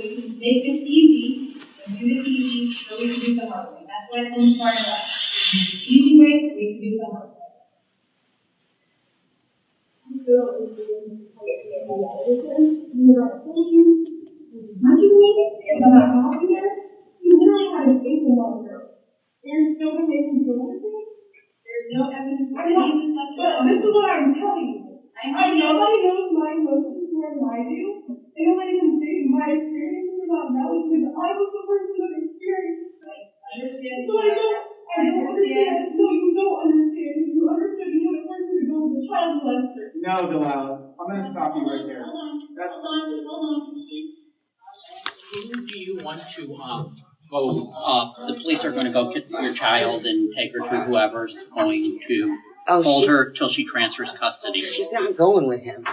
we can make this easy and do this easy so we can do the hard way. That's why it's in part of life. Easy way so we can do the hard way. Much of me is about helping her. You literally had a single one girl. You're still going to make him do anything? There's no evidence for any of this stuff. But this is what I'm telling you. Nobody knows my emotions more than I do. And nobody can say my experiences about Melly because I was the person that experienced it. I understand. So I don't understand. No, you don't understand. If you understood, you would have learned to go to the child molester. No, Delilah. I'm going to stop you right there. Hold on. Who do you want to go? The police are going to go get your child and take her to whoever's going to hold her till she transfers custody. She's not going with him.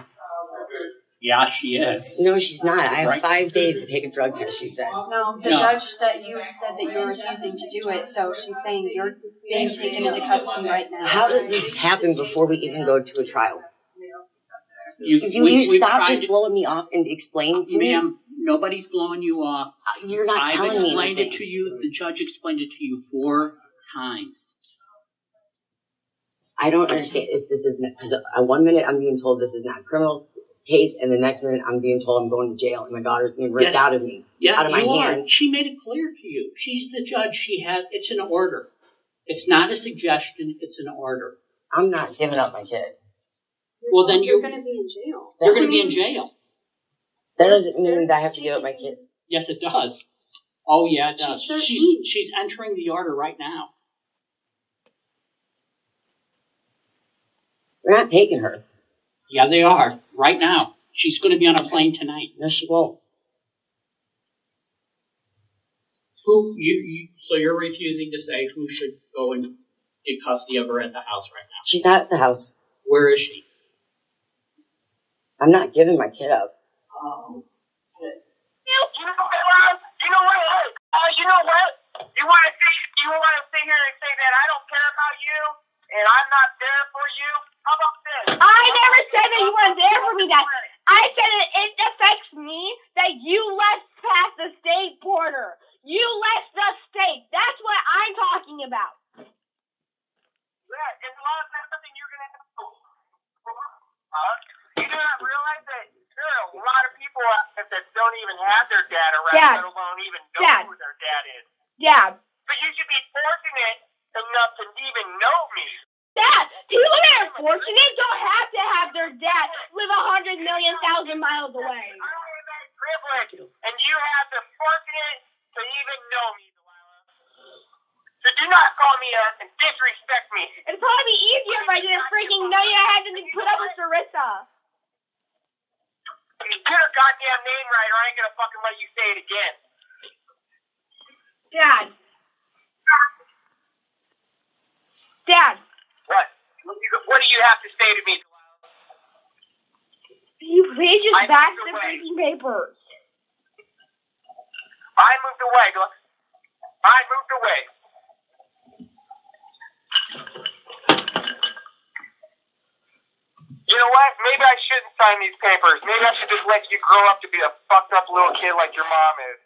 Yeah, she is. No, she's not. I have 5 days to take a drug test, she said. No, the judge said you said that you were refusing to do it, so she's saying you're being taken into custody right now. How does this happen before we even go to a trial? You stop just blowing me off and explain to me? Ma'am, nobody's blowing you off. You're not telling me I've explained anything. it to you. The judge explained it to you 4 times. I don't understand if this is, because 1 minute I'm being told this is not a criminal case, and the next minute I'm being told I'm going to jail, and my daughter's being ripped out of me, out of my hands. She made it clear to you. She's the judge. It's an order. It's not a suggestion. It's an order. I'm not giving up my kid. Well, then you're going to be in jail. You're going to be in jail. That doesn't mean that I have to give up my kid. Yes, it does. Oh, yeah, it does. She's 13. She's entering the order right now. They're not taking her. Yeah, they are. Right now. She's going to be on a plane tonight. No, she won't. So you're refusing to say who should go and get custody of her at the house right now? She's not at the house. Where is she? I'm not giving my kid up. Oh. You know what? You want to sit here and say that I don't care about you and I'm not there for you? How about this? I never said that you weren't there for me. That I said it affects me that you left past the state border. You left the state. That's what I'm talking about. Yeah, and that's something you're going to do. You do not realize that there are a lot of people out there that don't even have their dad around, let alone even know who their dad is. Dad. But you should be fortunate enough to even know me. Dad, people that are fortunate don't have to have their dad live 100,000,000 miles away. I don't have that privilege, and you have the fortunate to even know me, Delilah. So do not call me up and disrespect me. It'd probably be easier if I didn't freaking know you had to put up with Sarissa. Get her goddamn name right, or I ain't gonna fucking let you say it again. Dad. Dad. What? What do you have to say to me, Delilah? You please just back the freaking papers. I moved away. I moved away. You know what? Maybe I shouldn't sign these papers. Maybe I should just let you grow up to be a fucked up little kid like your mom is.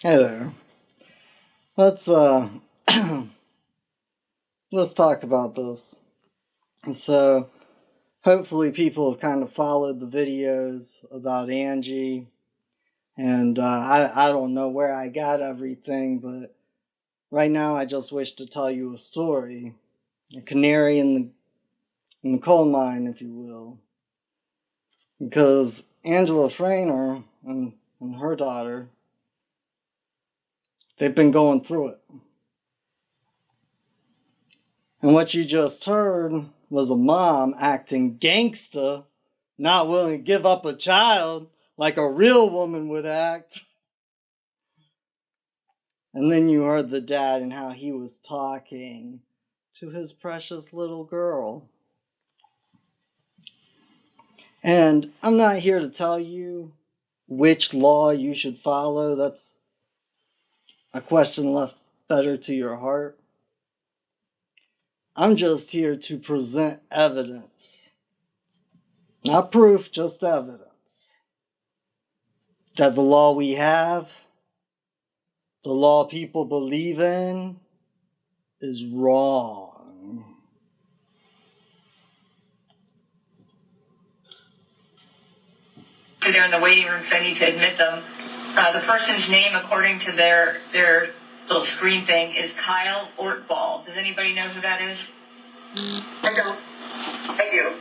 Hey there. Let's talk about this. So, hopefully people have kind of followed the videos about Angie. And I don't know where I got everything, but right now I just wish to tell you a story. A canary in the coal mine, if you will. Because Angela Frainer and her daughter, they've been going through it. And what you just heard was a mom acting gangsta, not willing to give up a child like a real woman would act. And then you heard the dad and how he was talking to his precious little girl. And I'm not here to tell you which law you should follow. That's a question left better to your heart. I'm just here to present evidence. Not proof, just evidence. that the law we have, the law people believe in, is wrong. They're in the waiting room because I need to admit them. The person's name, according to their little screen thing, is Kyle Ortball. Does anybody know who that is? I don't. I do.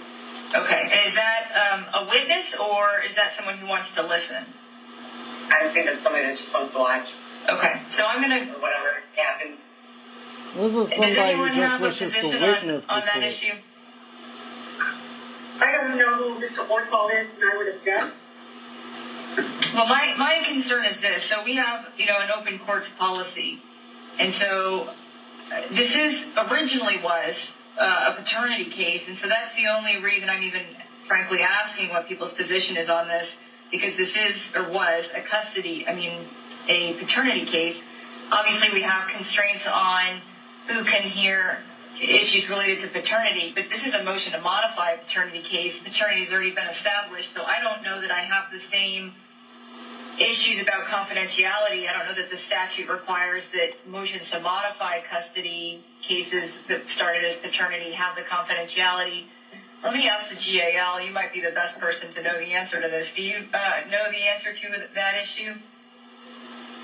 Okay. And is that a witness, or is that someone who wants to listen? I think that's somebody that just wants to watch. Okay. So I'm going to... Or whatever happens. This is somebody who just wishes to witness on the that court. issue? I don't know who Mr. Ortball is, and I would object. Well, my concern is this. So we have, an open courts policy. And so this originally was a paternity case. And so that's the only reason I'm even, frankly, asking what people's position is on this. Because this is, or was, a paternity case. Obviously, we have constraints on who can hear issues related to paternity, but this is a motion to modify a paternity case. Paternity has already been established, so I don't know that I have the same issues about confidentiality. I don't know that the statute requires that motions to modify custody cases that started as paternity have the confidentiality. Let me ask the GAL. You might be the best person to know the answer to this. Do you know the answer to that issue?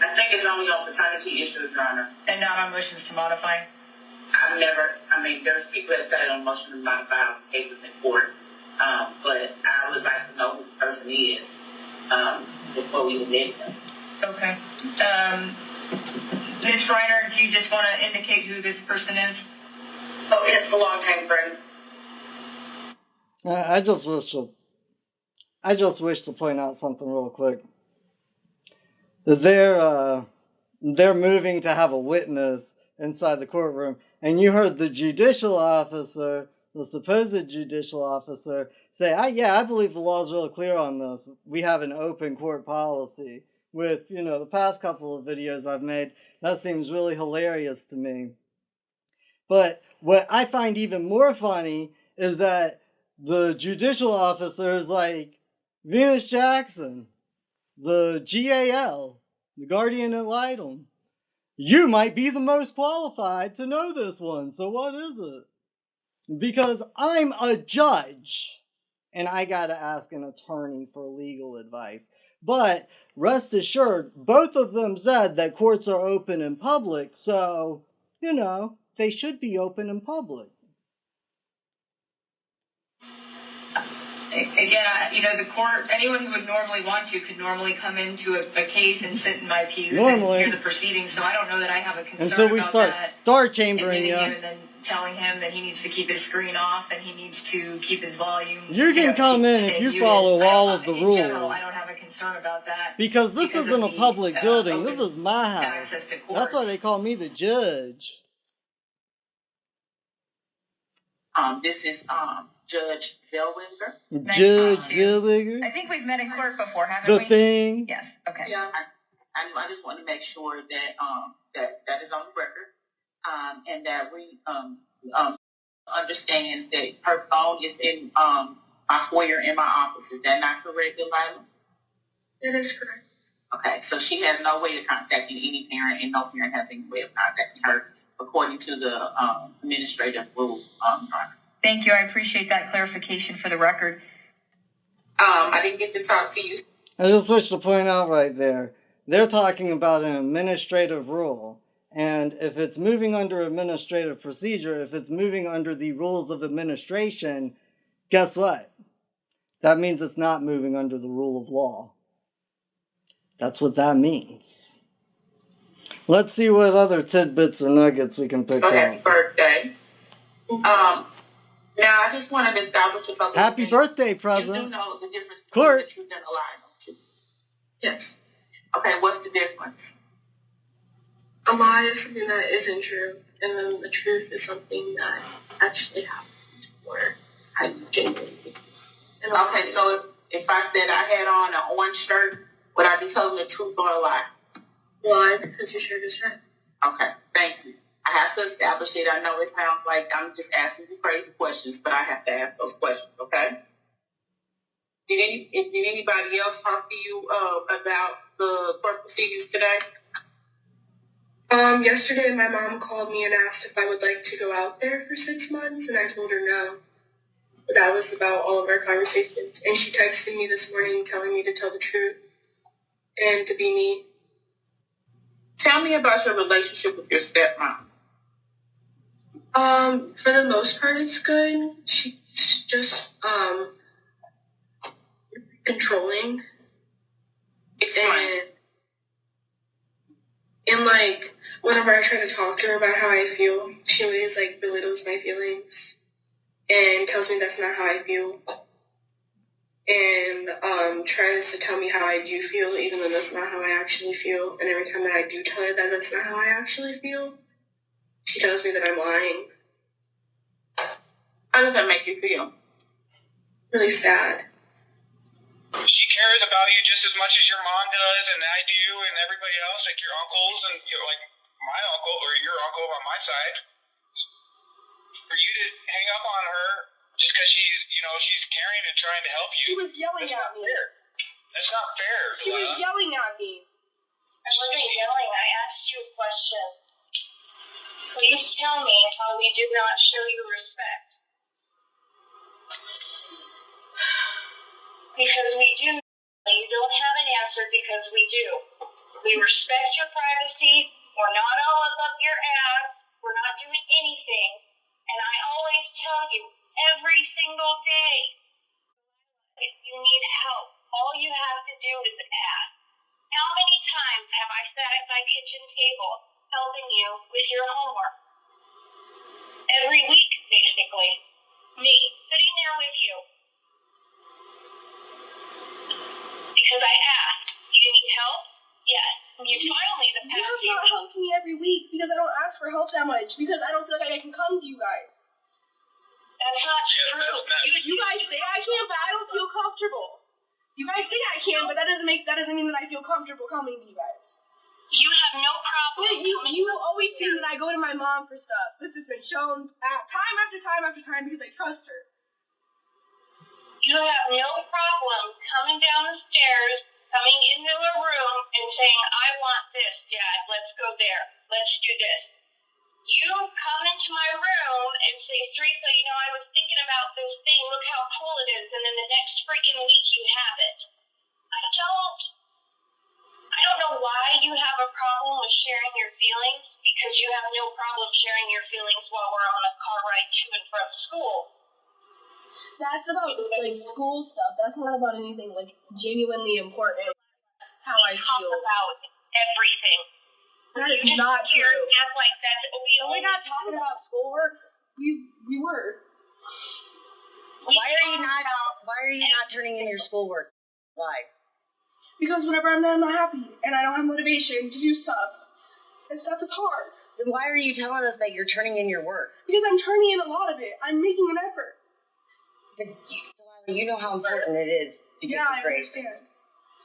I think it's only on paternity issues, Your Honor. And not on motions to modify? There's people that said it on motion to modify cases in court. But I would like to know who the person is before we admit them. Okay. Ms. Reiner, do you just want to indicate who this person is? Oh, it's a long-time friend. I just wish to point out something real quick. That they're moving to have a witness inside the courtroom, and you heard the judicial officer, the supposed judicial officer, say, I believe the law is really clear on this. We have an open court policy. With, the past couple of videos I've made, that seems really hilarious to me. But what I find even more funny is that the judicial officer is like, Venus Jackson, the GAL, the guardian ad litem. You might be the most qualified to know this one, so what is it? Because I'm a judge, and I gotta ask an attorney for legal advice. But rest assured, both of them said that courts are open in public, so, they should be open in public. Again, the court, anyone who would normally want to could normally come into a case and sit in my pews and hear the proceedings, so I don't know that I have a concern until we about start that. star chambering him you. And then telling him that he needs to keep his screen off and he needs to keep his volume. You can come in if you follow all of the rules. In general, I don't have a concern about that. Because this isn't a public building. This is my house. Access to courts. That's why they call me the judge. This is Judge Zellweger. Judge Zellweger. I think we've met in court before, haven't we? The thing. Yes. Okay. Yeah. I just want to make sure that that is on the record, and that we understands that her phone is in my foyer in my office. Is that not correct, Delilah? It is correct. Okay, so she has no way of contacting any parent, and no parent has any way of contacting her, according to the administrative rule. Thank you. I appreciate that clarification for the record. I didn't get to talk to you. I just wish to point out right there, they're talking about an administrative rule. And if it's moving under administrative procedure, if it's moving under the rules of administration, guess what? That means it's not moving under the rule of law. That's what that means. Let's see what other tidbits or nuggets we can pick up. So happy birthday. Now, I just wanted to establish a couple of Happy things. birthday, President. You do know the difference between Court. the truth and a lie, don't you? Yes. Okay, what's the difference? A lie is something that isn't true, and then the truth is something that actually happened or I genuinely. Okay, so if I said I had on an orange shirt, would I be telling the truth or a lie? Lie, because your shirt is red. Okay, thank you. I have to establish it. I know it sounds like I'm just asking you crazy questions, but I have to ask those questions, okay? Did anybody else talk to you about the court proceedings today? Yesterday my mom called me and asked if I would like to go out there for 6 months, and I told her no. But that was about all of our conversations. And she texted me this morning telling me to tell the truth and to be me. Tell me about your relationship with your stepmom. For the most part, it's good. She's just, controlling. Explain. And like, whenever I try to talk to her about how I feel, she always, like, belittles my feelings and tells me that's not how I feel. And, tries to tell me how I do feel, even though that's not how I actually feel. And every time that I do tell her that that's not how I actually feel, she tells me that I'm lying. How does that make you feel? Really sad. She cares about you just as much as your mom does, and I do, and everybody else, like your uncles, and like my uncle or your uncle on my side. For you to hang up on her just because she's caring and trying to help you. She was yelling at me. Fair. That's not fair. She was yelling at me. I wasn't yelling. I asked you a question. Please tell me how we did not show you respect. Because we do. You don't have an answer because we do. We respect your privacy. We're not all up your ass. We're not doing anything. And I always tell you, every single day, if you need help, all you have to do is ask. How many times have I sat at my kitchen table helping you with your homework? Every week, basically. Me, sitting there with you. Because I asked, do you need help? Yes. You finally, the past You have not helped me every week because I don't ask for help that much, because I don't feel like I can come to you guys. That's not true. You guys say I can, but I don't feel comfortable. You guys say I can, but that doesn't mean that I feel comfortable coming to you guys. You have no problem. But you always say that I go to my mom for stuff. This has been shown time after time after time because I trust her. You have no problem coming down the stairs, coming into a room and saying, I want this, Dad. Let's go there. Let's do this. You come into my room and say, Teresa, I was thinking about this thing. Look how cool it is. And then the next freaking week you have it. I don't know why you have a problem with sharing your feelings, because you have no problem sharing your feelings while we're on a car ride to and from school. That's about, school stuff. That's not about anything, genuinely important. How I talk feel. About everything. That is not true. Act like that's, We're not talking about schoolwork. We were. Why are you not turning in your schoolwork? Why? Because whenever I'm there, I'm not happy. And I don't have motivation to do stuff. And stuff is hard. Then why are you telling us that you're turning in your work? Because I'm turning in a lot of it. I'm making an effort. But you know how important it is to get the grades. I understand.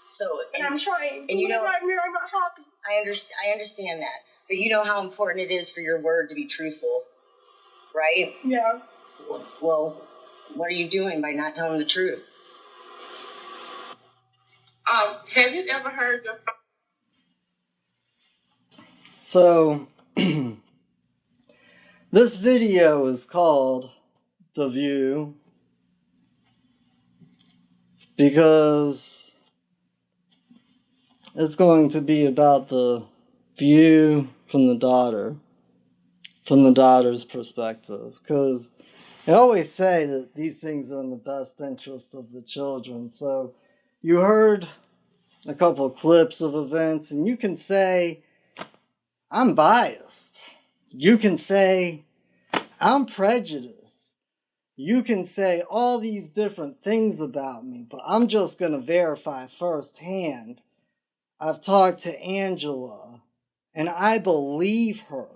So, and I'm trying. And whenever I'm here, I'm not happy. I understand that. But you know how important it is for your word to be truthful, right? Yeah. Well, what are you doing by not telling the truth? Have you ever heard your... So, this video is called The View because it's going to be about the view from the daughter's perspective. Because I always say that these things are in the best interest of the children. So, you heard a couple of clips of events, and you can say, I'm biased. You can say, I'm prejudiced. You can say all these different things about me, but I'm just going to verify firsthand. I've talked to Angela, and I believe her.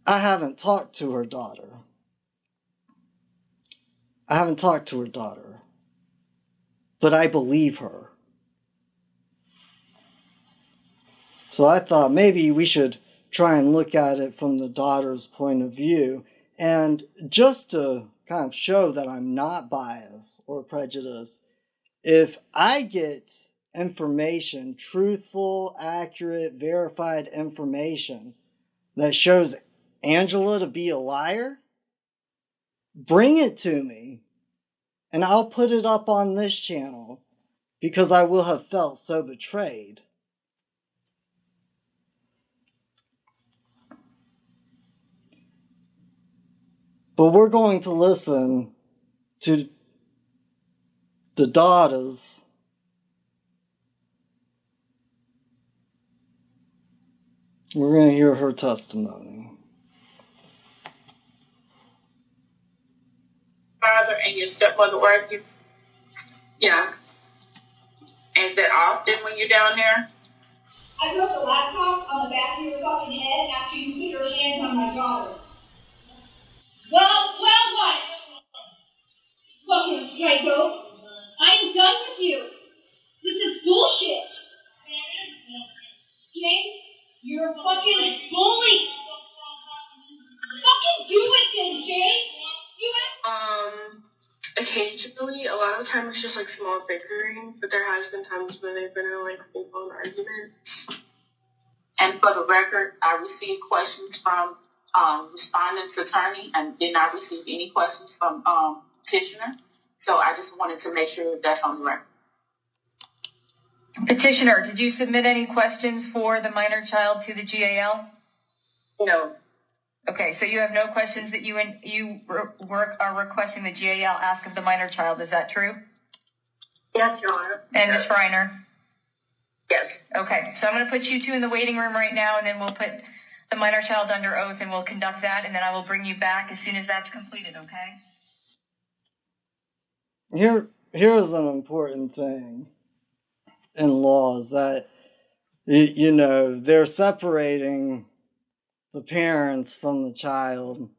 I haven't talked to her daughter. But I believe her. So I thought maybe we should try and look at it from the daughter's point of view. And just to kind of show that I'm not biased or prejudiced, if I get information, truthful, accurate, verified information that shows Angela to be a liar, bring it to me and I'll put it up on this channel because I will have felt so betrayed. But we're going to listen to the daughters. We're going to hear her testimony. Father and your stepmother argue? Yeah. And is that often when you're down there? I broke the laptop on the back of your fucking head after you put your hands on my daughter. Well, what? Fucking psycho. I'm done with you. This is bullshit. James, you're a fucking bully. Fucking do it then, James. Occasionally, a lot of the time it's just like small bickering, but there has been times where they've been in like full-blown arguments. And for the record, I received questions from respondent's attorney and did not receive any questions from petitioner. So I just wanted to make sure that's on the record. Petitioner, did you submit any questions for the minor child to the GAL? No. Okay, so you have no questions that you are requesting the GAL ask of the minor child. Is that true? Yes, Your Honor. And Ms. Reiner? Yes. Okay, so I'm going to put you two in the waiting room right now, and then we'll put the minor child under oath, and we'll conduct that, and then I will bring you back as soon as that's completed, okay? Here's an important thing in laws that, you know, they're separating the parents from the child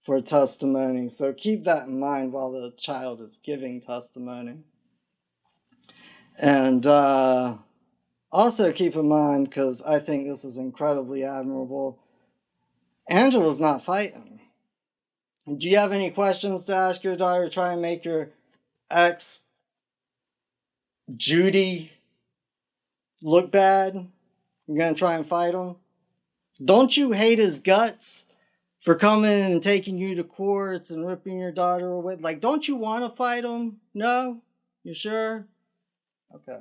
for testimony. So keep that in mind while the child is giving testimony. And also keep in mind, because I think this is incredibly admirable, Angela's not fighting. Do you have any questions to ask your daughter to try and make your ex, Judy, look bad? You're going to try and fight him? Don't you hate his guts for coming and taking you to courts and ripping your daughter away? Like, don't you want to fight him? No? You sure? Okay.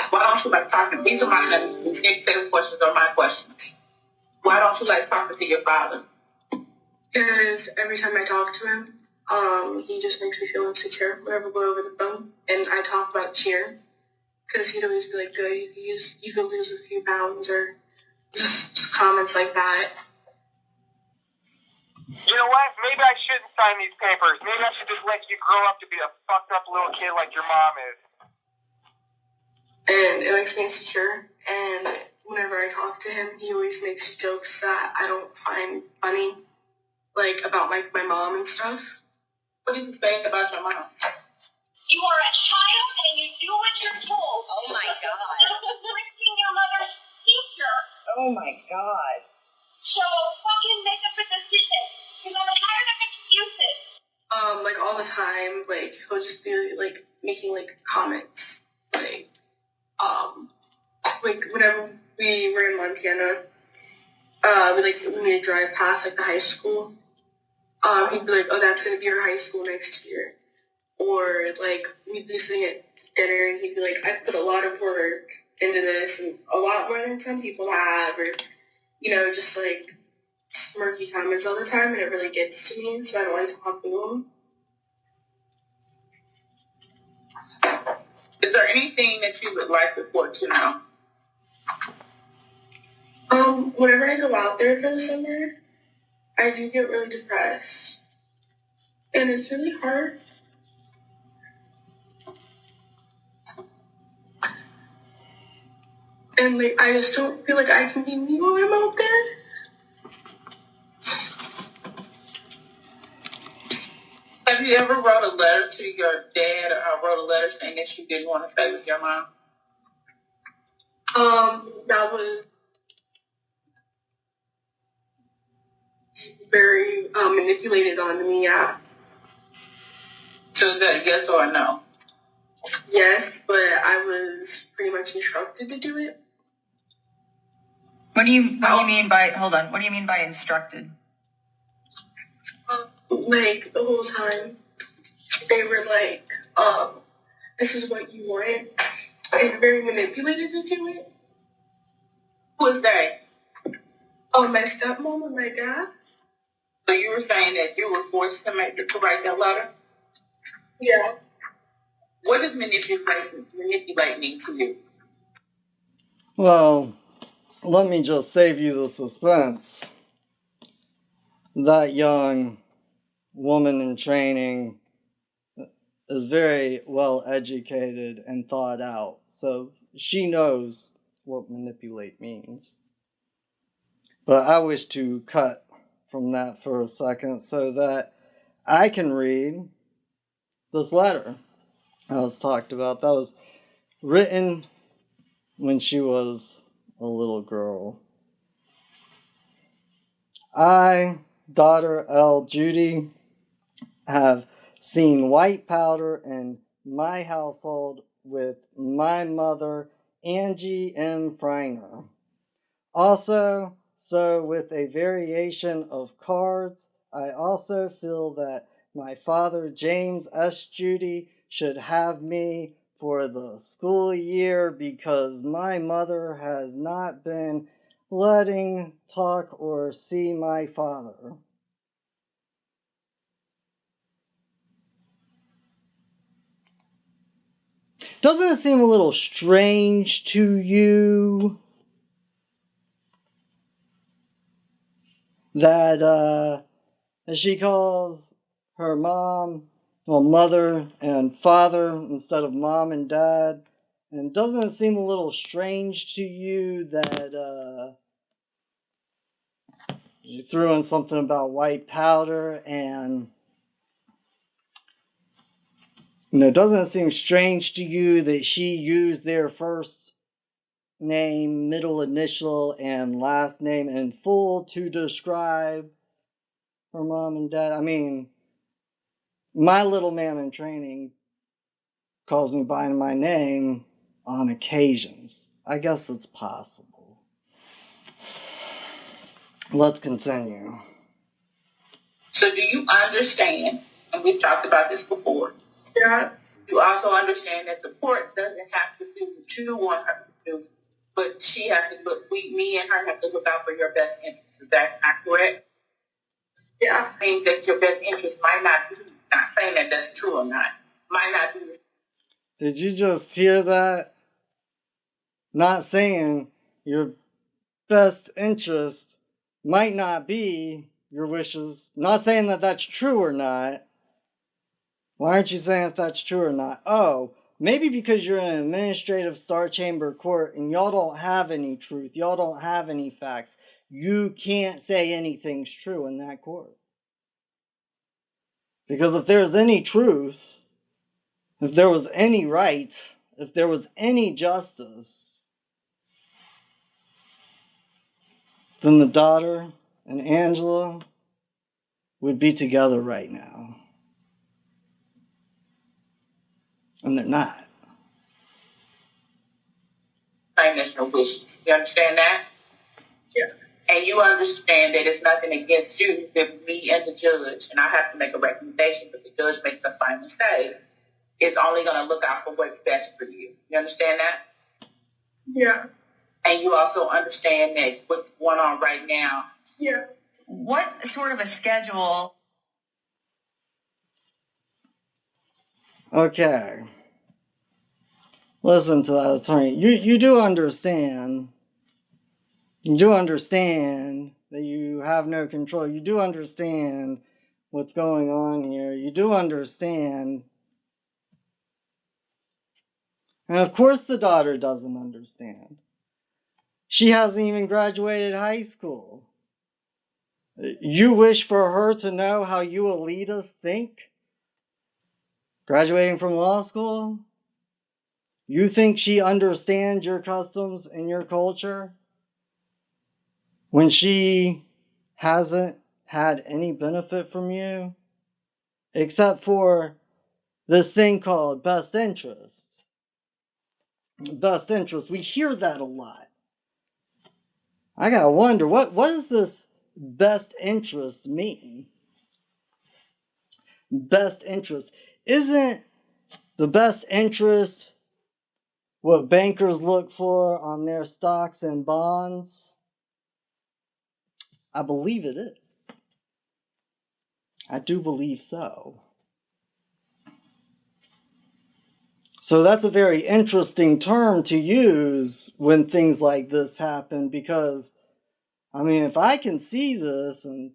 Why don't you like talking? These are my executive questions are my questions. Why don't you like talking to your father? Because every time I talk to him, he just makes me feel insecure whenever we're over the phone. And I talk about cheer. Because he'd always be like, good, you could lose a few pounds, or just comments like that. You know what? Maybe I shouldn't sign these papers. Maybe I should just let you grow up to be a fucked up little kid like your mom is. And it makes me insecure. And whenever I talk to him, he always makes jokes that I don't find funny, like about my mom and stuff. What does he say about your mom? You are a child and you do what you're told. Oh my God. Risking your mother's future. Oh my God. So fucking make up a decision. Because I'm tired of excuses. Like all the time, like he'll just be like making like comments. Like whenever we were in Montana, we need to drive past like the high school. He'd be like, oh, that's gonna be our high school next year. Or, like, we'd be sitting at dinner and he'd be like, I put a lot of work into this and a lot more than some people have. Or, you know, just, like, smirky comments all the time, and it really gets to me, so I don't like to talk to him. Is there anything that you would like the court to know? Whenever I go out there for the summer, I do get really depressed. And it's really hard. And, like, I just don't feel like I can be me when I'm out there. Have you ever wrote a letter to your dad, or wrote a letter saying that you didn't want to stay with your mom? That was very manipulated onto me, yeah. So is that a yes or a no? Yes, but I was pretty much instructed to do it. What do you mean by instructed? Like, the whole time, they were like, this is what you wanted. And very manipulated to do it. Who is that? My stepmom and my dad. So you were saying that you were forced to write that letter? Yeah. What does manipulate mean to you? Well, let me just save you the suspense. That young woman in training is very well educated and thought out, so she knows what manipulate means. But I wish to cut from that for a second so that I can read this letter I was talked about. That was written when she was a little girl. I, daughter L. Judy, have seen white powder in my household with my mother, Angie M. Freiner. Also, so with a variation of cards, I also feel that my father, James S. Judy, should have me for the school year because my mother has not been letting talk or see my father. Doesn't it seem a little strange to you that she calls her mother and father instead of mom and dad? And doesn't it seem a little strange to you that you threw in something about white powder and doesn't it seem strange to you that she used their first name, middle initial, and last name in full to describe her mom and dad? I mean, my little man in training calls me by my name on occasions. I guess it's possible. Let's continue. So do you understand, and we've talked about this before, you also understand that the court doesn't have to do what you want her to do, but she has to me and her have to look out for your best interests. Is that not correct? Yeah, I mean that your best interest might not be, not saying that that's true or not, might not be. Did you just hear that? Not saying your best interest might not be your wishes. Not saying that that's true or not. Why aren't you saying if that's true or not? Oh, maybe because you're in an administrative Star Chamber court and y'all don't have any truth. Y'all don't have any facts. You can't say anything's true in that court. Because if there's any truth, if there was any right, if there was any justice, then the daughter and Angela would be together right now. And they're not. That's your wishes. You understand that? Yeah. And you understand that it's nothing against you, that me and the judge, and I have to make a recommendation, but the judge makes the final say, is only going to look out for what's best for you. You understand that? Yeah. And you also understand that what's going on right now. Yeah. What sort of a schedule? Okay. Listen to that attorney. You do understand. You do understand that you have no control. You do understand what's going on here. You do understand. And of course the daughter doesn't understand. She hasn't even graduated high school. You wish for her to know how you elitists think? Graduating from law school? You think she understands your customs and your culture? When she hasn't had any benefit from you? Except for this thing called best interest. Best interest. We hear that a lot. I gotta wonder, what does this best interest mean? Best interest. Isn't the best interest what bankers look for on their stocks and bonds? I believe it is. I do believe so. So that's a very interesting term to use when things like this happen, because, I mean, if I can see this and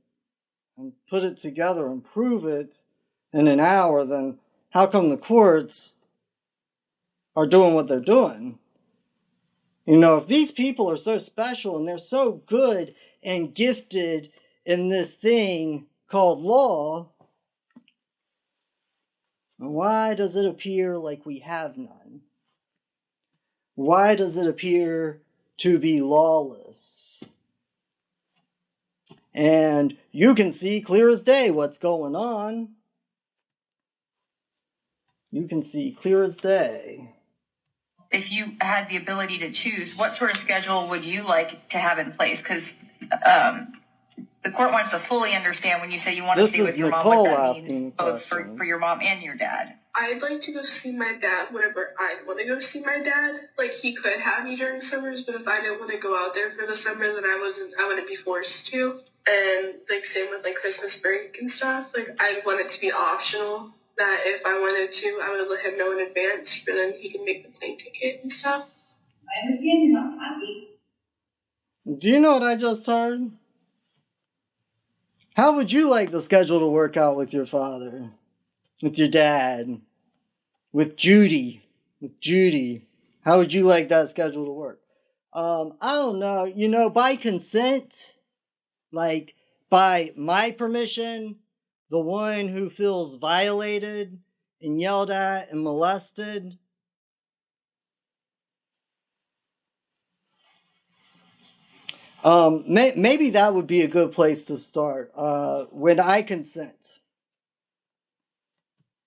put it together and prove it in an hour, then how come the courts are doing what they're doing? You know, if these people are so special and they're so good and gifted in this thing called law, why does it appear like we have none? Why does it appear to be lawless? And you can see clear as day what's going on. You can see clear as day. If you had the ability to choose, what sort of schedule would you like to have in place? Because the court wants to fully understand when you say you want to stay with your mom, what that means, both for your mom and your dad. I'd like to go see my dad whenever I want to go see my dad. Like, he could have me during summers, but if I didn't want to go out there for the summer, then I wouldn't be forced to. And, like, same with, like, Christmas break and stuff. Like, I'd want it to be optional, that if I wanted to, I would let him know in advance, for then he can make the plane ticket and stuff. I understand you're not happy. Do you know what I just heard? How would you like the schedule to work out with your father? With your dad? With Judy? With Judy? How would you like that schedule to work? I don't know. You know, by consent, like, by my permission, the one who feels violated and yelled at and molested, maybe that would be a good place to start. When I consent.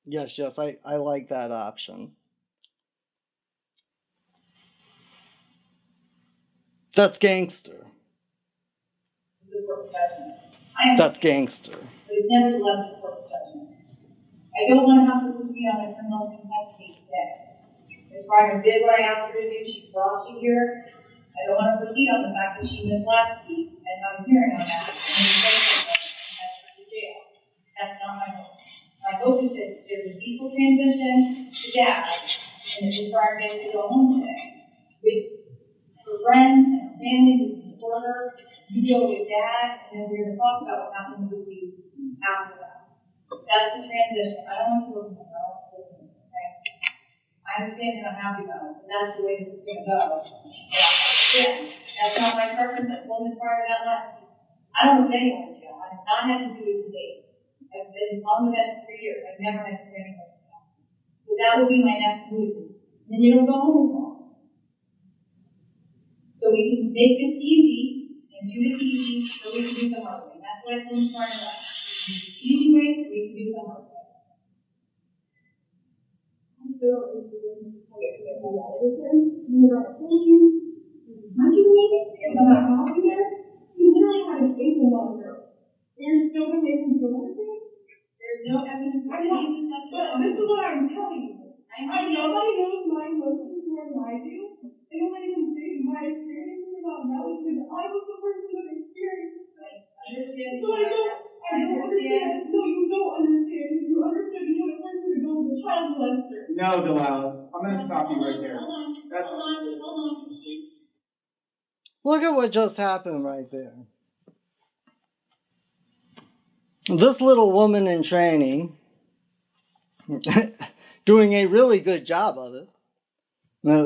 Yes, I like that option. That's gangster. The court's judgment. That's gangster. But it's nevertheless the court's judgment. I don't want to have to proceed on a criminal contempt case today. Ms. Reiner did what I asked her to do. She brought you here. I don't want to proceed on the fact that she missed last week and have a hearing on that. And you say something and send her to jail. That's not my hope. My hope is that there's a peaceful transition to dad, and that Ms. Reiner gets to go home today with her friends and her family who can support her. You deal with dad, and then we're going to talk about what happens with you after that. That's the transition. I don't want to look at it. Okay? I understand you're not happy about it, but that's the way this is going to go. Yeah, that's not my preference. I told Ms. Reiner that last week. I don't put anyone in jail. I have not had to do it to date. I've been on the bench for years. I've never had to put anyone in jail. So that will be my next move. Then you don't go home as long. So we can make this easy and do this easy so we can do the hard way. That's what I told Ms. Reiner last week. It's the easy way so we can do the hard way. Much of me is about helping her. You literally had a case of one girl. You're still going to make them do anything? There's no evidence that any of this stuff. But this is what I'm telling you. Nobody knows my emotions more than I do. And nobody can say my experiences about Melly because I was the person that experienced it. I understand. So I don't understand. No, you don't understand. You understood you were going to go with the child molester. No, Delilah. I'm going to stop you right there. Hold on. Look at what just happened right there. This little woman in training, doing a really good job of it,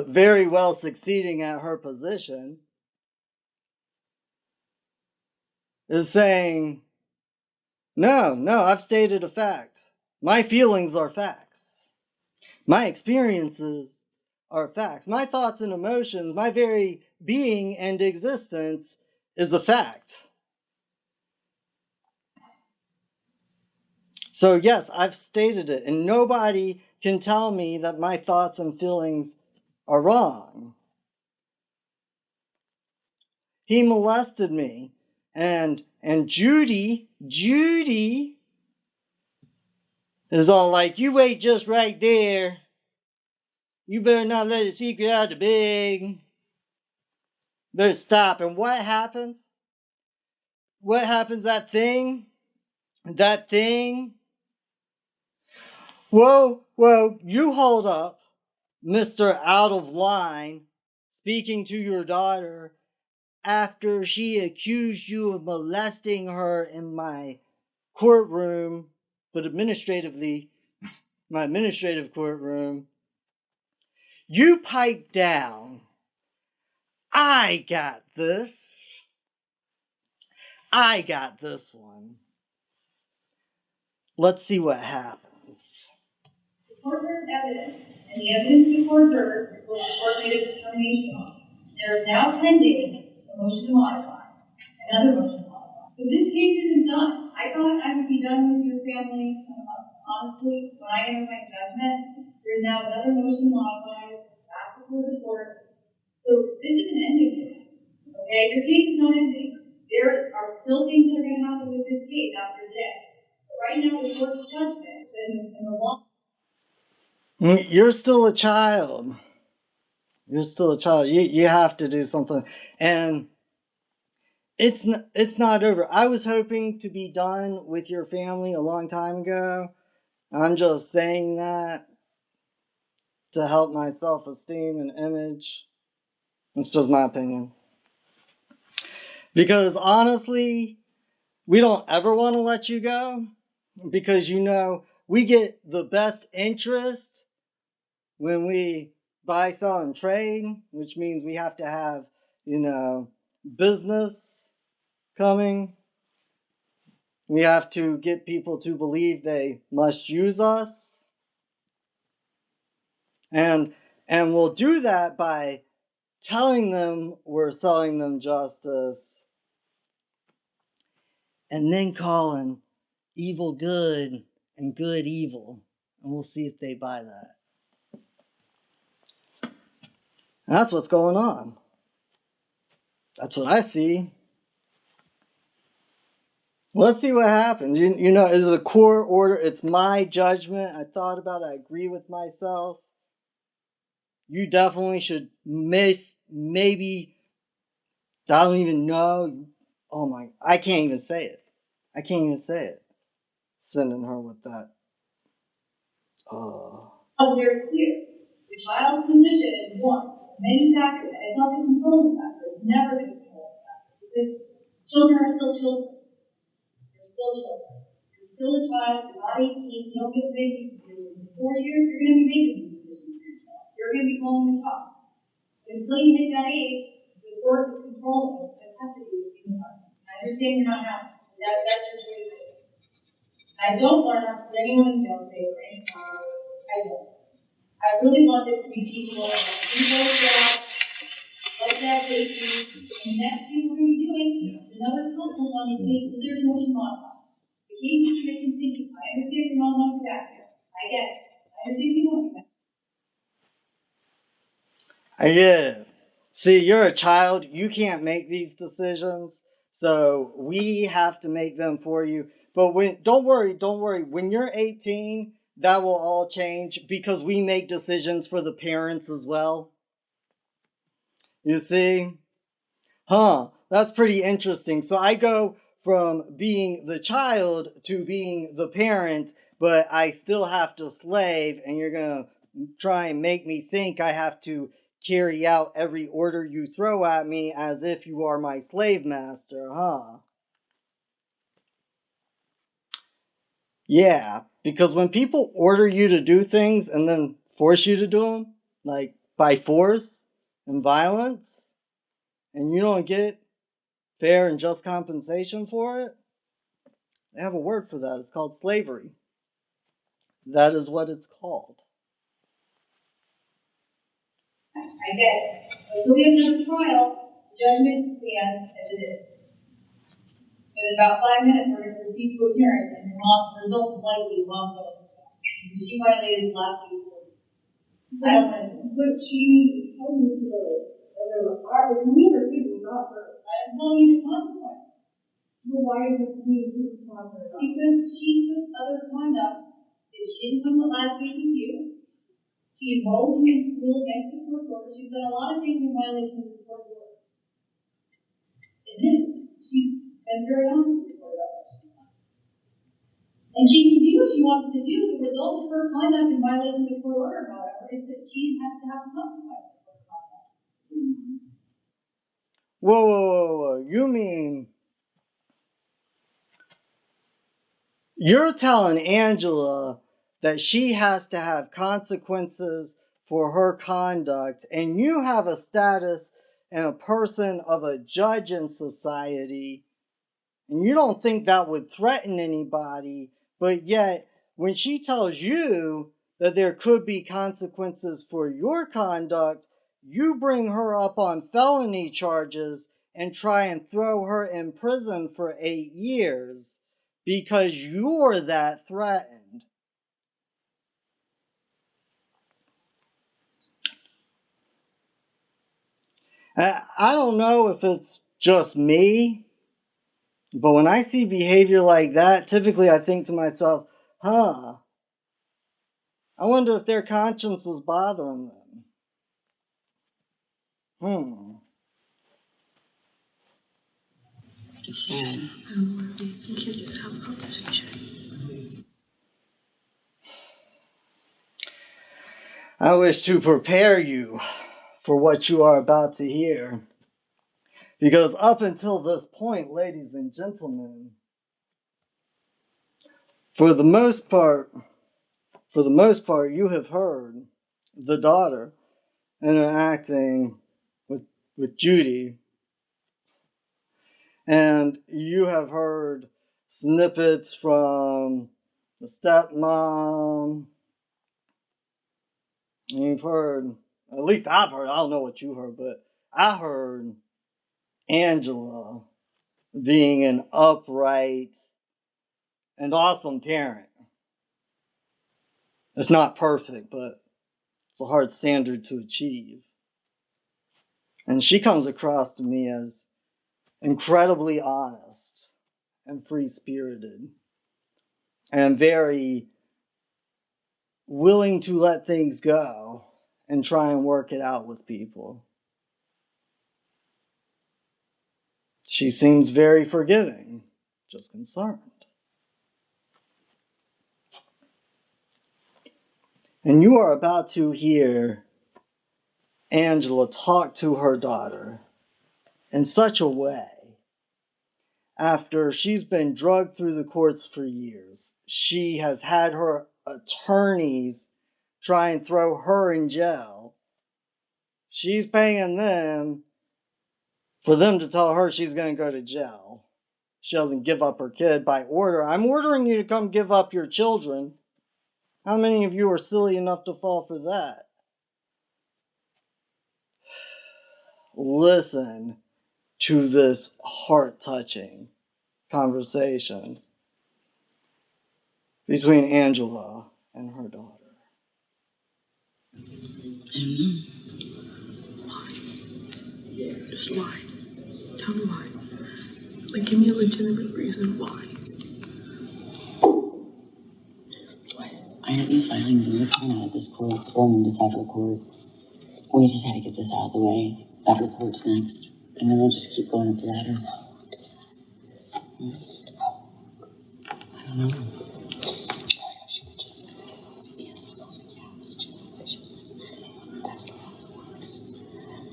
very well succeeding at her position, is saying, no, I've stated a fact. My feelings are facts. My experiences are facts. My thoughts and emotions, my very being and existence is a fact. So yes, I've stated it, and nobody can tell me that my thoughts and feelings are wrong. He molested me. And Judy is all like, you wait just right there. You better not let the secret out the bag. Better stop. And what happens? What happens? That thing? Whoa, you hold up, Mr. Out of Line, speaking to your daughter after she accused you of molesting her in my courtroom, but administratively, my administrative courtroom. You pipe down. I got this. I got this one. Let's see what happens. The court heard evidence, and the evidence before her was the court made a determination on. There is now pending a motion to modify, another motion to modify. So this case is done. I thought I would be done with your family. Honestly, when I entered my judgment, there is now another motion to modify back before the court. So this is an ending to it. Okay, your case is not ending. There are still things that are going to happen with this case after today. But right now, the court's judgment in the law. You're still a child. You're still a child. You have to do something. And it's not over. I was hoping to be done with your family a long time ago. I'm just saying that to help my self-esteem and image. It's just my opinion. Because honestly, we don't ever want to let you go. Because we get the best interest when we buy, sell, and trade, which means we have to have, business coming. We have to get people to believe they must use us. And we'll do that by telling them we're selling them justice and then calling evil good and good evil. And we'll see if they buy that. That's what's going on. That's what I see. Let's see what happens. It's a court order. It's my judgment. I thought about it. I agree with myself. You definitely should maybe, I don't even know. Oh my, I can't even say it. Sending her with that. Very clear. The child's position is one of many factors, and it's not the controlling factor. It's never the controlling factor. Because children are still children. They're still children. You're still a child. You're not 18. You don't get to make these decisions. In 4 years, you're going to be making these decisions for yourself. You're going to be calling the shots. Until you hit that age, the court is controlling the custody of the child. I understand you're not happy. That's your choice. I don't want to have to put anyone in jail today for any crime. I don't. I really want this to be peaceful. People get let that take you. And the next thing we're going to be doing is another conference on this case because there's no modify. The case is going to continue. I understand your mom wants you back here. I get it. I understand you want you back. Yeah. See, you're a child. You can't make these decisions. So we have to make them for you. But don't worry. When you're 18, that will all change because we make decisions for the parents as well. You see? That's pretty interesting. So I go from being the child to being the parent, but I still have to slave, and you're going to try and make me think I have to carry out every order you throw at me as if you are my slave master, huh? Yeah, because when people order you to do things and then force you to do them, like by force and violence, and you don't get fair and just compensation for it, they have a word for that. It's called slavery. That is what it's called. I get it. Until we have another trial, judgment stands as it is. But in about 5 minutes, we're going to proceed to a hearing, and your result is likely your mom's going to She violated last week's order. I don't know. But she is telling you to the neither people, not her. I'm telling you the consequence. Well, why is it being responsible? Because she took other conduct that she didn't come to last week with you. She enrolled you in school against the court order. She's done a lot of things in violation of the court order. And then she's been very honest with the court about what she's done. And she can do what she wants to do. The result of her conduct in violation of the court order, however, is that she has to have consequences for her conduct. Whoa. You mean you're telling Angela that she has to have consequences for her conduct, and you have a status and a person of a judge in society, and you don't think that would threaten anybody, but yet when she tells you that there could be consequences for your conduct, you bring her up on felony charges and try and throw her in prison for 8 years because you're that threatened. I don't know if it's just me, but when I see behavior like that, typically I think to myself, I wonder if their conscience is bothering them. It's sad. You can't just have a conversation. I wish to prepare you for what you are about to hear. Because up until this point, ladies and gentlemen, for the most part, you have heard the daughter interacting with Judy, and you have heard snippets from the stepmom. You've heard, at least I've heard, I don't know what you heard, but I heard Angela being an upright and awesome parent. It's not perfect, but it's a hard standard to achieve. And she comes across to me as incredibly honest and free-spirited and very willing to let things go and try and work it out with people. She seems very forgiving, just concerned. And you are about to hear Angela talk to her daughter in such a way after she's been drugged through the courts for years. She has had her attorneys try and throw her in jail. She's paying them for them to tell her she's going to go to jail. She doesn't give up her kid by order. I'm ordering you to come give up your children. How many of you are silly enough to fall for that? Listen to this heart-touching conversation between Angela and her daughter. Why? Just why? Tell me why. Like, give me a legitimate reason why. I have these filings and we're coming out of this court, going into federal court. We just had to get this out of the way. Federal court's next. And then we'll just keep going up the ladder. I don't know.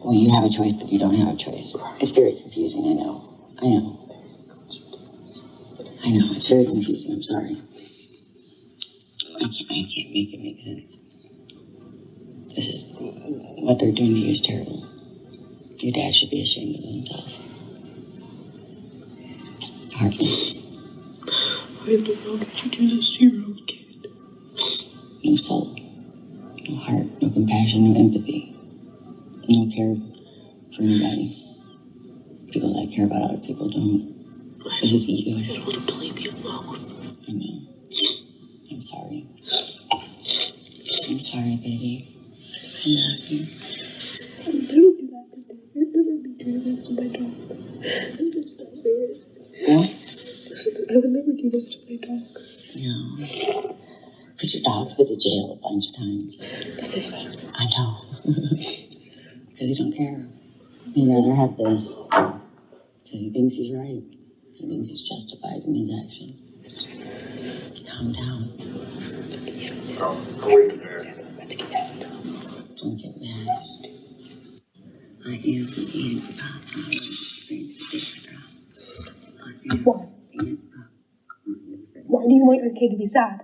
Well, you have a choice, but you don't have a choice. It's very confusing, I know. It's very confusing, I'm sorry. I can't make it make sense. This is, what they're doing to you is terrible. Your dad should be ashamed of himself. Heartless. Why in the world would you do this to your own kid? No soul, no heart, no compassion, no empathy, no care for anybody. People that care about other people don't. This is ego. I just want him to leave me alone. I know. I'm sorry. I'm sorry, baby. I love you. I would never do that to Dad. I'd never be doing this to my dog. I'm just not fair. What? I would never do this to my dog. No. But your dog's been to jail a bunch of times. That's his fault. I know. Because he don't care. He'd rather have this. Because he thinks he's right. He thinks he's justified in his actions. Calm down. Don't get mad. I am the end pop. Why do you want your kid to be sad?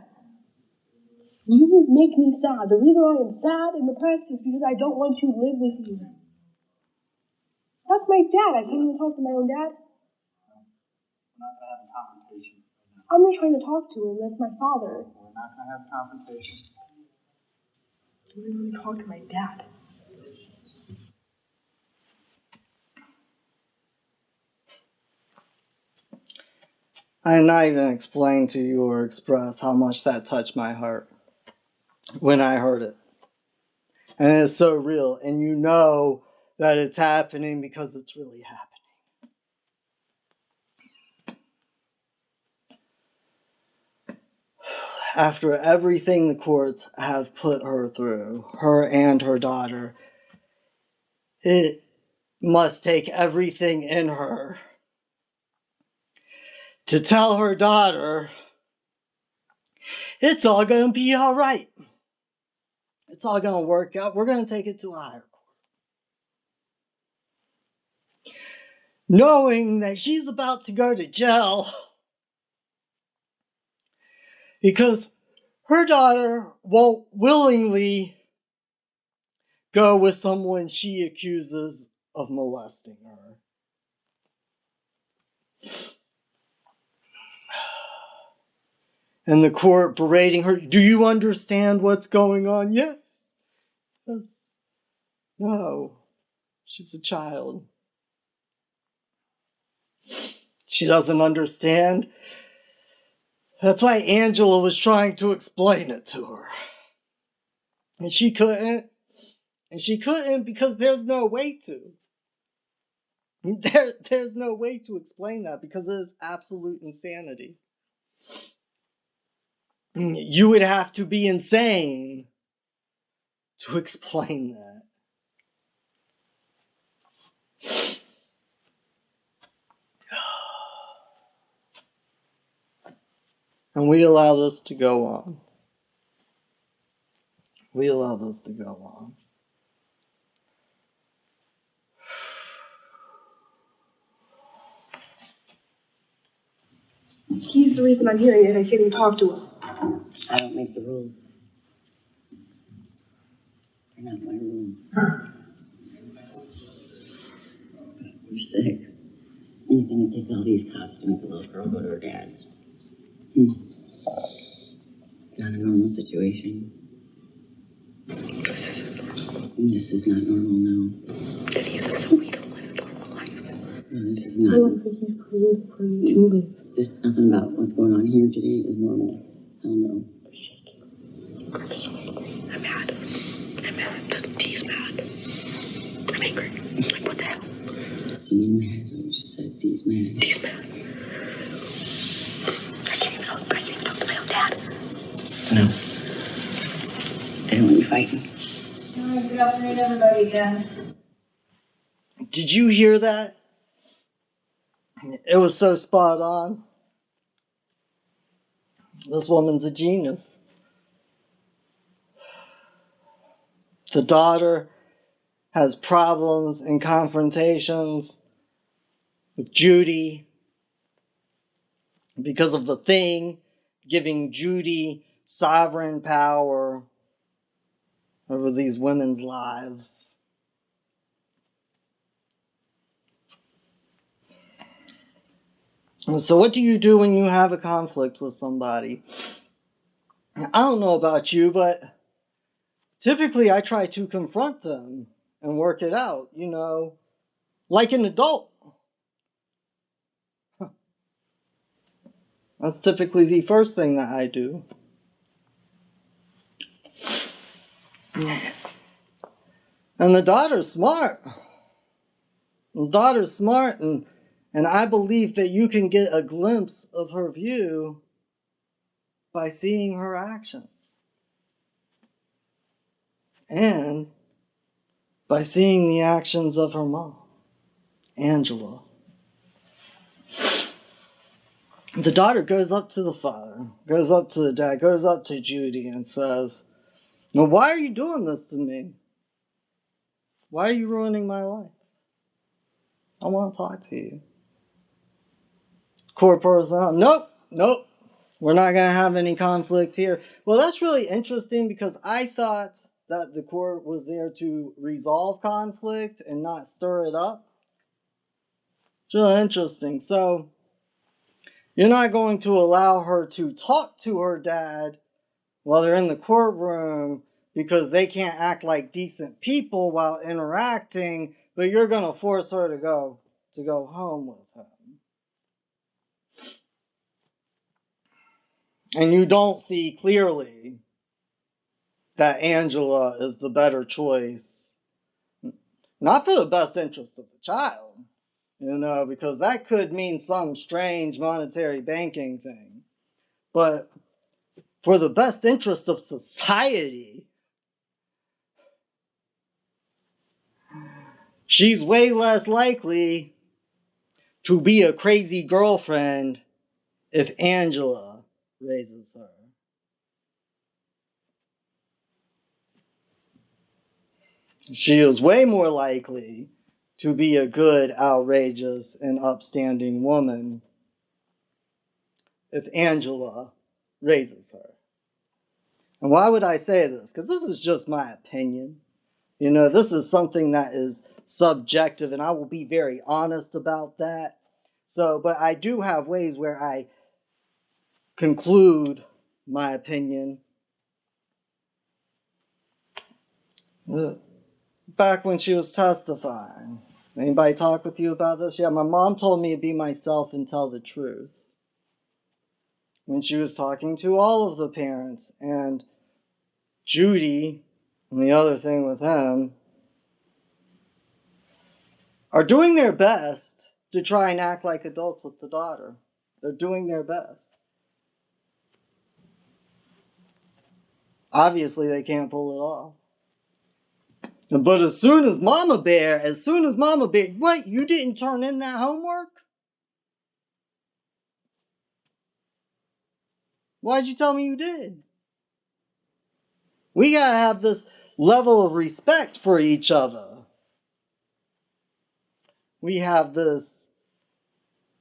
You make me sad. The reason I am sad and depressed is because I don't want you to live with you. That's my dad. I can't even talk to my own dad. We're not going to have a confrontation. I'm not trying to talk to him. That's my father. We're not going to have a confrontation. I don't want to talk to my dad. I not even explain to you or express how much that touched my heart when I heard it. And it's so real. And you know that it's happening because it's really happening. After everything the courts have put her through, her and her daughter, it must take everything in her to tell her daughter, it's all going to be all right. It's all going to work out. We're going to take it to a higher court. Knowing that she's about to go to jail because her daughter won't willingly go with someone she accuses of molesting her. And the court berating her, do you understand what's going on? Yes. Yes. No. She's a child. She doesn't understand. That's why Angela was trying to explain it to her. And she couldn't. And she couldn't because there's no way to. There's no way to explain that because it is absolute insanity. You would have to be insane to explain that. And we allow this to go on. We allow this to go on. He's the reason I'm hearing it. I can't even talk to him. I don't make the rules. They're not my rules. You're sick. And you think it takes all these cops to make a little girl go to her dad's? Not a normal situation. This isn't normal. This is not normal, no. And he says that we don't live a normal life. No, this is I not. don't think he's praying for you to live. There's nothing about what's going on here today is normal. Hell no. I'm shaking. I'm so angry. I'm mad. I'm mad. He's mad. I'm angry. Like, what the hell? Dee's mad. That's what you said. Dee's mad. He's mad. I can't even talk to my own dad. No. They don't want you fighting. Good afternoon, everybody, again. Did you hear that? It was so spot on. This woman's a genius. The daughter has problems and confrontations with Judy because of the thing giving Judy sovereign power over these women's lives. And so what do you do when you have a conflict with somebody? I don't know about you, but typically I try to confront them and work it out, like an adult. That's typically the first thing that I do. And the daughter's smart. The daughter's smart, and I believe that you can get a glimpse of her view by seeing her actions. And by seeing the actions of her mom, Angela. The daughter goes up to the father, goes up to the dad, goes up to Judy and says, "Well, why are you doing this to me? Why are you ruining my life? I want to talk to you." Court personnel, nope. We're not going to have any conflict here. Well, that's really interesting because I thought that the court was there to resolve conflict and not stir it up. It's really interesting. So, you're not going to allow her to talk to her dad while they're in the courtroom because they can't act like decent people while interacting, but you're going to force her to go home with him. And you don't see clearly that Angela is the better choice. Not for the best interest of the child, because that could mean some strange monetary banking thing. But for the best interest of society, she's way less likely to be a crazy girlfriend if Angela raises her. She is way more likely to be a good, outrageous, and upstanding woman if Angela raises her. And why would I say this? Because this is just my opinion. This is something that is subjective, and I will be very honest about that. But I do have ways where I conclude my opinion. Back when she was testifying. Anybody talk with you about this? Yeah, my mom told me to be myself and tell the truth. When she was talking to all of the parents, and Judy, and the other thing with him, are doing their best to try and act like adults with the daughter. They're doing their best. Obviously, they can't pull it off. But as soon as Mama Bear, what, you didn't turn in that homework? Why'd you tell me you did? We gotta have this level of respect for each other. We have this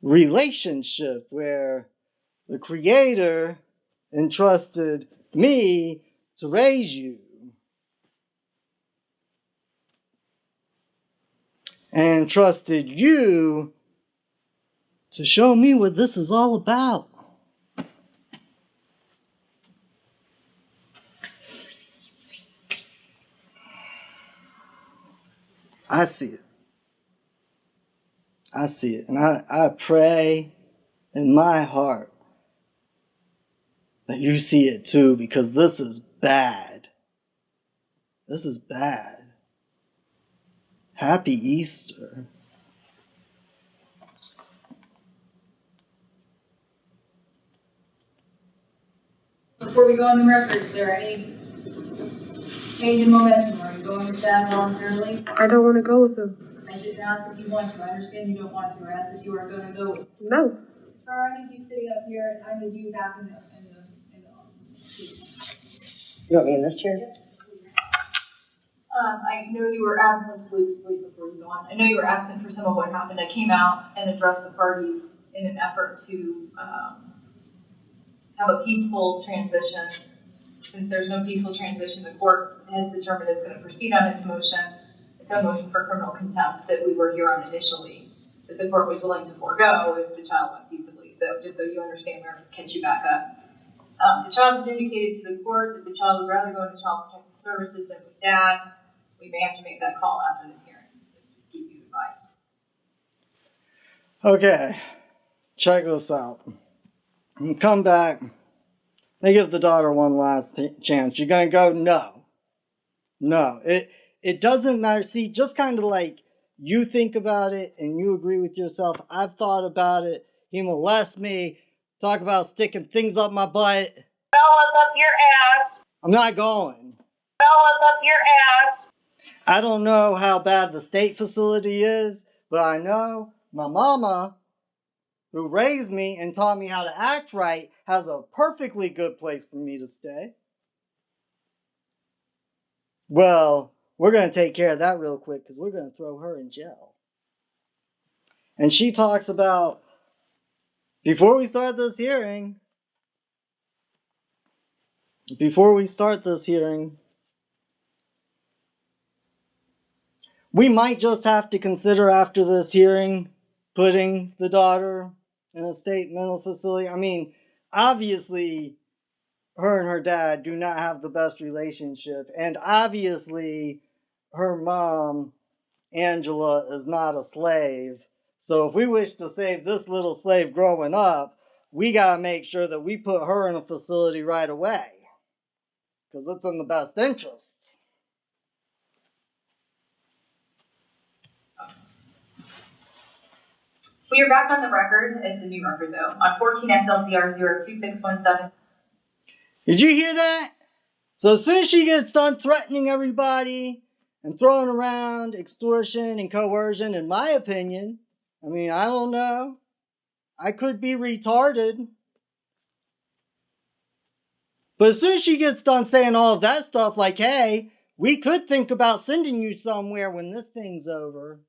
relationship where the Creator entrusted me to raise you. And trusted you to show me what this is all about. I see it. And I pray in my heart that you see it too, because this is bad. This is bad. Happy Easter. Before we go on the record, is there any change in momentum? Are you going with that voluntarily? I don't want to go with him. I didn't ask if you want to. I understand you don't want to. I asked if you are going to go with him. No. Star, I need you sitting up here, and I need you back in the You want me in this chair? I know you were absent, wait before you go on. I know you were absent for some of what happened. I came out and addressed the parties in an effort to have a peaceful transition. Since there's no peaceful transition, the court has determined it's going to proceed on its own motion for criminal contempt that we were here on initially, that the court was willing to forego if the child went peaceably. So just so you understand, we're going to catch you back up. The child has indicated to the court that the child would rather go into Child Protective Services than with dad. We may have to make that call after this hearing, just to keep you advised. Okay, check this out. You come back, they give the daughter one last chance. You gonna go? No. No, it doesn't matter. See, just kind of like you think about it and you agree with yourself. I've thought about it. He molests me. Talk about sticking things up my butt. Up your ass. I'm not going. Up your ass. I don't know how bad the state facility is, but I know my mama, who raised me and taught me how to act right, has a perfectly good place for me to stay. Well, we're going to take care of that real quick because we're going to throw her in jail. And she talks about, before we start this hearing, we might just have to consider after this hearing putting the daughter in a state mental facility. I mean, obviously, her and her dad do not have the best relationship. And obviously, her mom, Angela, is not a slave. So if we wish to save this little slave growing up, we got to make sure that we put her in a facility right away. Because it's in the best interest. We are back on the record. It's a new record, though. On 14 SLDR 02617. Did you hear that? So as soon as she gets done threatening everybody and throwing around extortion and coercion, in my opinion, I mean, I don't know. I could be retarded. But as soon as she gets done saying all of that stuff, like, hey, we could think about sending you somewhere when this thing's over.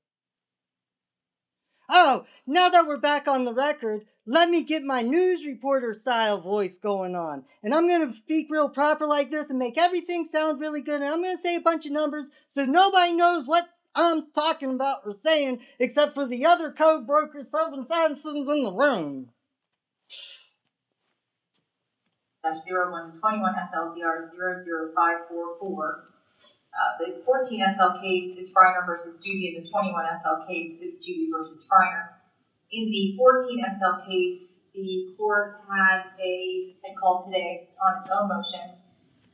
Oh, now that we're back on the record, let me get my news reporter style voice going on. And I'm going to speak real proper like this and make everything sound really good. And I'm going to say a bunch of numbers so nobody knows what I'm talking about or saying except for the other code brokers, serving citizens in the room. 0121 SLDR 00544. The 14 SL case is Freiner versus Judy, and the 21 SL case is Judy versus Freiner. In the 14 SL case, the court had called today on its own motion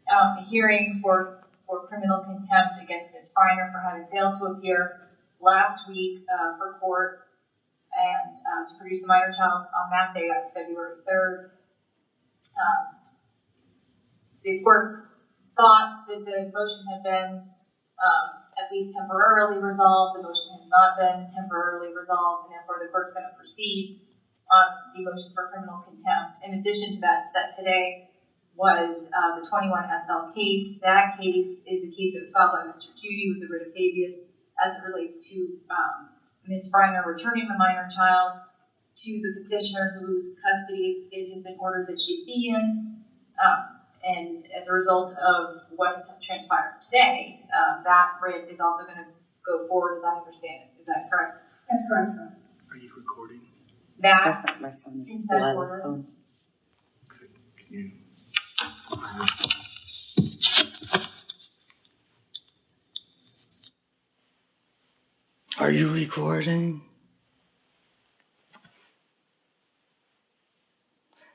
a hearing for criminal contempt against Ms. Freiner for having failed to appear last week for court and to produce a minor child on that day. That was February 3rd. The court thought that the motion had been at least temporarily resolved. The motion has not been temporarily resolved, and therefore the court's going to proceed on the motion for criminal contempt. In addition to that, set today was the 21 SL case. That case is a case that was filed by Mr. Judy with the writ of habeas as it relates to Ms. Freiner returning the minor child to the petitioner whose custody it has been ordered that she be in. And as a result of what has transpired today, that writ is also going to go forward, as I understand it. Is that correct? That's correct. Are you recording? That That's not my phone. in said Lila's order. phone. Can you? Are you recording?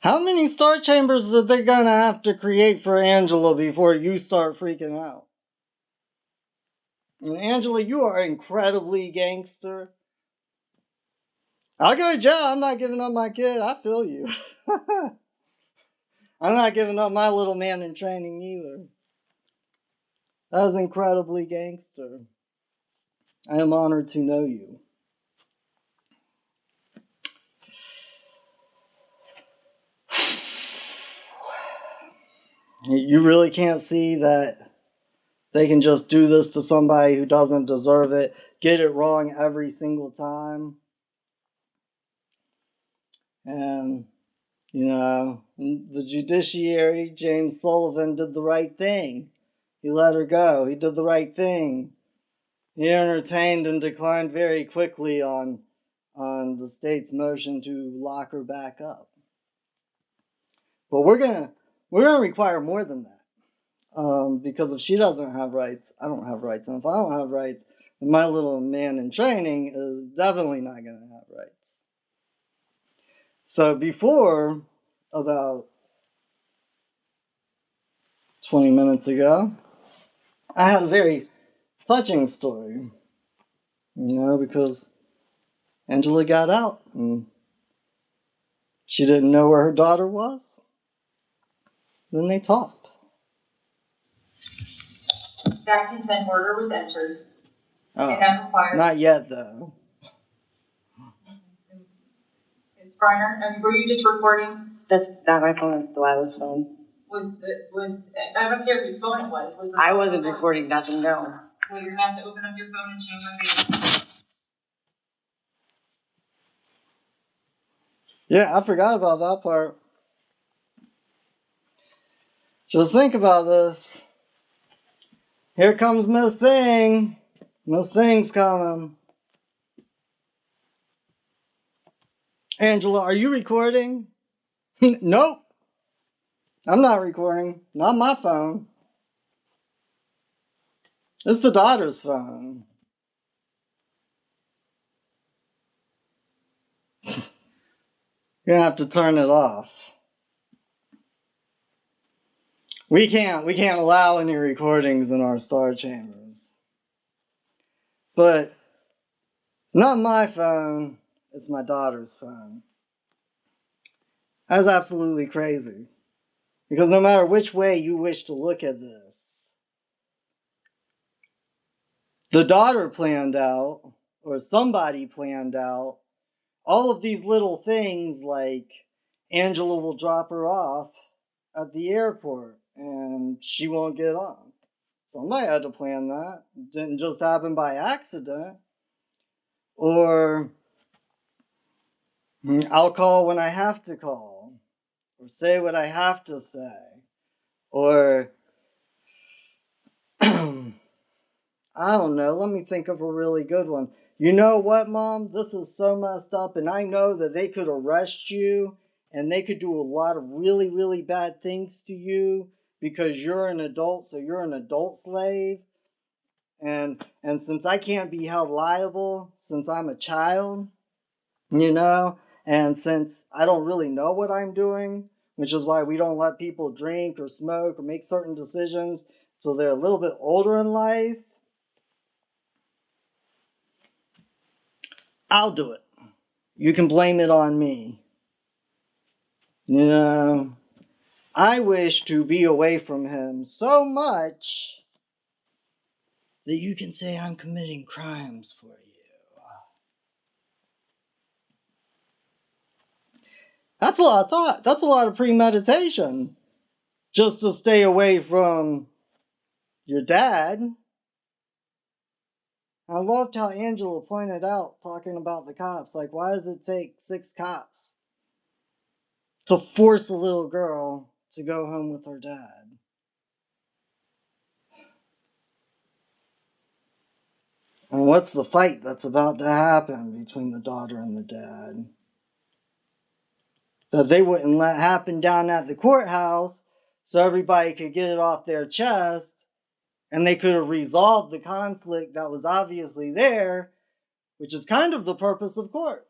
How many star chambers are they gonna have to create for Angela before you start freaking out? And Angela, you are incredibly gangster. I'll go to jail. I'm not giving up my kid. I feel you. I'm not giving up my little man in training either. That was incredibly gangster. I am honored to know you. You really can't see that they can just do this to somebody who doesn't deserve it, get it wrong every single time. And, you know, the judiciary, James Sullivan, did the right thing. He let her go. He did the right thing. He entertained and declined very quickly on the state's motion to lock her back up. But we're gonna require more than that. Because if she doesn't have rights, I don't have rights. And if I don't have rights, then my little man in training is definitely not going to have rights. So before, about 20 minutes ago, I had a very touching story, because Angela got out and she didn't know where her daughter was. Then they talked. That consent order was entered. And that required. Not yet, though. Ms. Briner, were you just recording? That's not my phone, it's Delilah's phone. I don't care whose phone it was. I wasn't recording nothing, no. Well, you're gonna have to open up your phone and change your video. Yeah, I forgot about that part. Just think about this. Here comes Miss Thing. Miss Thing's coming. Angela, are you recording? Nope. I'm not recording. Not my phone. It's the daughter's phone. You're gonna have to turn it off. We can't allow any recordings in our star chambers. But it's not my phone, it's my daughter's phone. That's absolutely crazy. Because no matter which way you wish to look at this, the daughter planned out, or somebody planned out, all of these little things like Angela will drop her off at the airport and she won't get on. Somebody had to plan that. It didn't just happen by accident. Or I'll call when I have to call. Or say what I have to say. Or I don't know. Let me think of a really good one. You know what, Mom? This is so messed up, and I know that they could arrest you, and they could do a lot of really, really bad things to you because you're an adult, so you're an adult slave. And since I can't be held liable, since I'm a child, and since I don't really know what I'm doing, which is why we don't let people drink or smoke or make certain decisions till they're a little bit older in life, I'll do it. You can blame it on me. I wish to be away from him so much that you can say I'm committing crimes for you. That's a lot of thought. That's a lot of premeditation. Just to stay away from your dad. I loved how Angela pointed out, talking about the cops, like, why does it take 6 cops to force a little girl to go home with her dad? And what's the fight that's about to happen between the daughter and the dad? That they wouldn't let happen down at the courthouse so everybody could get it off their chest and they could have resolved the conflict that was obviously there, which is kind of the purpose of court.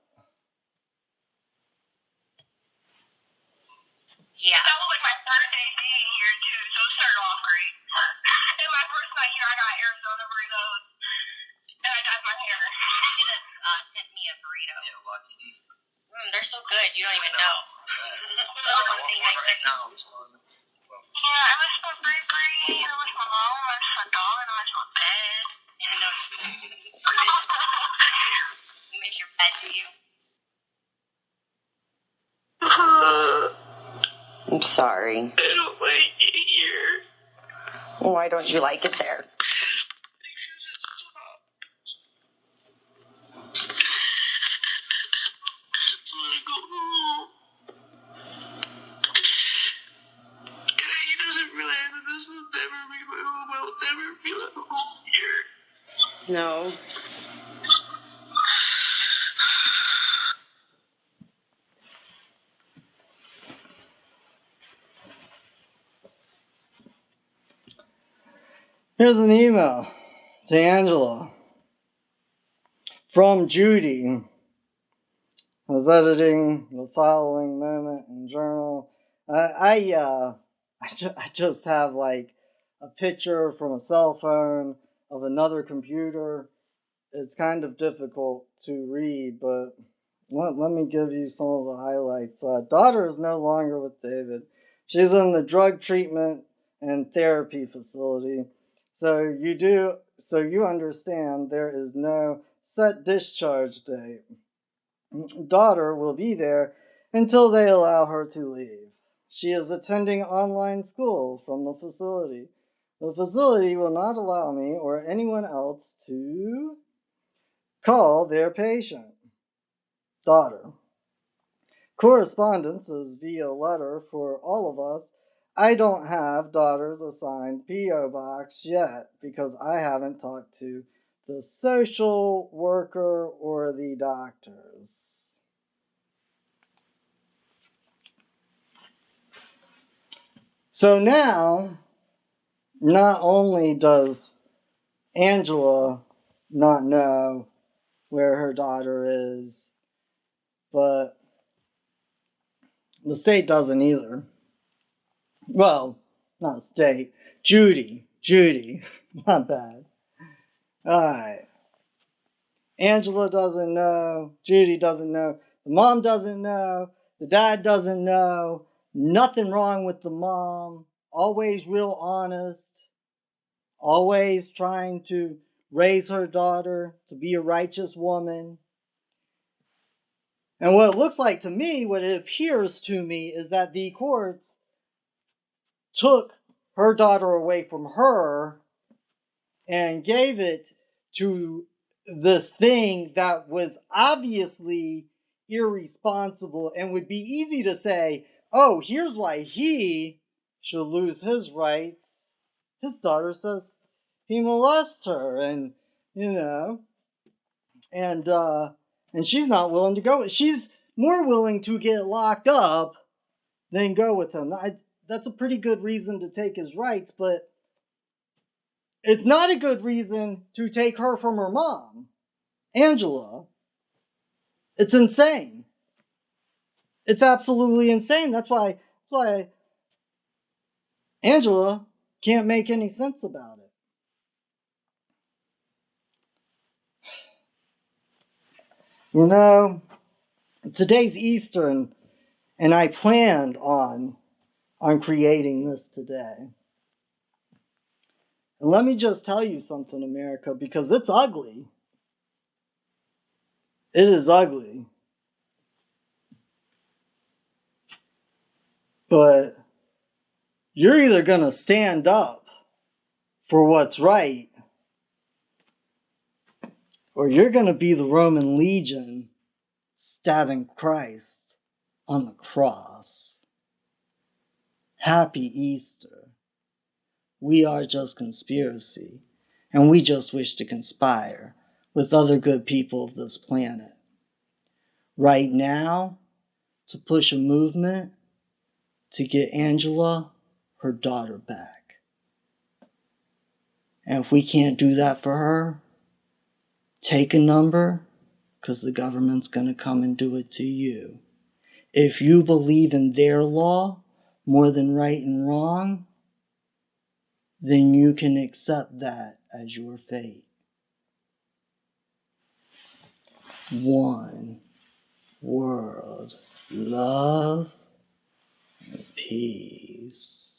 Yeah, that was like my third day being here too, so it started off great. And my first night here, I got Arizona burritos, and I dyed my hair. You should have sent me a burrito. Yeah, lucky. They're so good, you don't even know. Yeah, I miss my bakery, I miss my mom, I miss my dog, and I miss my bed. You miss your bed, do you? I'm sorry. I don't like it here. Why don't you like it there? No. Here's an email to Angela from Judy. I was editing the following moment in journal. I just have like a picture from a cell phone of another computer, it's kind of difficult to read, but let me give you some of the highlights. Daughter is no longer with David. She's in the drug treatment and therapy facility. So you understand there is no set discharge date. Daughter will be there until they allow her to leave. She is attending online school from the facility. The facility will not allow me or anyone else to call their patient. Daughter. Correspondence is via letter for all of us. I don't have daughter's assigned P.O. box yet because I haven't talked to the social worker or the doctors. So now, not only does Angela not know where her daughter is, but the state doesn't either. Well, not the state. Judy, not bad. Alright. Angela doesn't know. Judy doesn't know. The mom doesn't know. The dad doesn't know. Nothing wrong with the mom. Always real honest. Always trying to raise her daughter to be a righteous woman. And what it looks like to me, what it appears to me, is that the courts took her daughter away from her and gave it to this thing that was obviously irresponsible and would be easy to say, oh, here's why he should lose his rights. His daughter says he molests her, and and she's not willing to go. She's more willing to get locked up than go with him. That's a pretty good reason to take his rights, but it's not a good reason to take her from her mom, Angela. It's insane. It's absolutely insane. That's why Angela can't make any sense about it. Today's Easter, and I planned on creating this today. And let me just tell you something, America, because it's ugly. It is ugly. But you're either going to stand up for what's right, or you're going to be the Roman legion stabbing Christ on the cross. Happy Easter. We are just conspiracy, and we just wish to conspire with other good people of this planet. Right now, to push a movement to get Angela her daughter back. And if we can't do that for her, take a number, because the government's going to come and do it to you. If you believe in their law more than right and wrong, then you can accept that as your fate. One world, love, and peace.